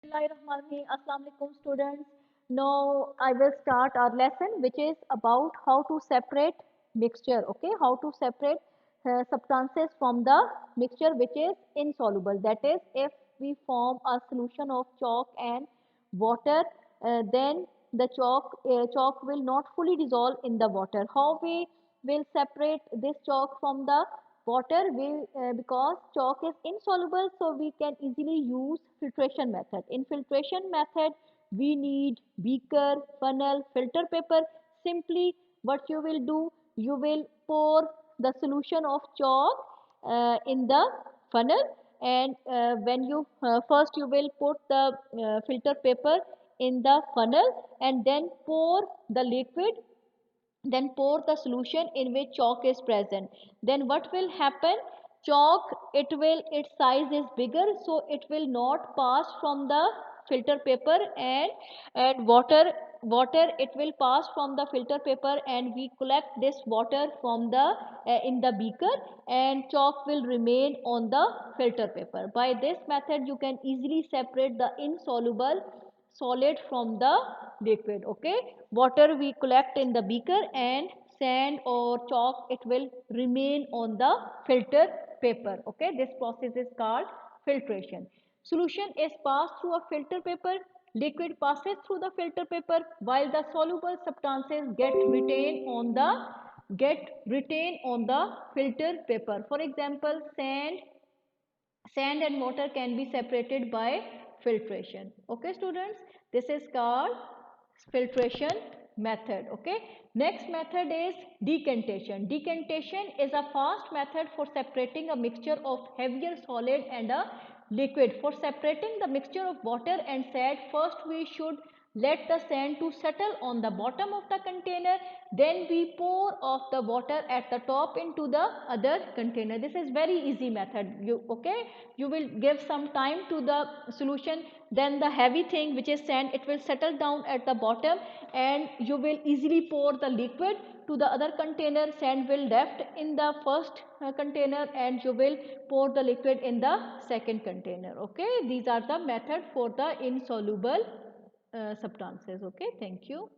Bismillahirrahmanirrahim. Assalamu alaikum students. Now I will start our lesson which is about how to separate mixture. Okay, how to separate substances from the mixture which is insoluble. That is, if we form a solution of chalk and water, then the chalk will not fully dissolve in the water. How we will separate this chalk from the water? Because chalk is insoluble, so we can easily use filtration method. In filtration method, we need beaker, funnel, filter paper. Simply what you will do, you will pour the solution of chalk in the funnel, and when you first you will put the filter paper in the funnel, and then pour the liquid, then pour the solution in which chalk is present. Then what will happen? Chalk, its size is bigger, so it will not pass from the filter paper, and water it will pass from the filter paper, and we collect this water from the in the beaker, and chalk will remain on the filter paper. By this method you can easily separate the insoluble solid from the liquid. Okay, water we collect in the beaker, and sand or chalk it will remain on the filter paper. Okay, this process is called filtration. Solution is passed through a filter paper, liquid passes through the filter paper, while the soluble substances get retained on the filter paper. For example, sand and water can be separated by filtration. Okay students, this is called filtration method. Okay, next method is decantation. Decantation is a fast method for separating a mixture of heavier solid and a liquid. For separating the mixture of water and sand, first we should let the sand to settle on the bottom of the container, then we pour off the water at the top into the other container. This is very easy method. You will give some time to the solution, then the heavy thing which is sand, it will settle down at the bottom, and you will easily pour the liquid to the other container. Sand will left in the first container, and you will pour the liquid in the second container. Okay, these are the method for the insoluble substances. Okay, thank you.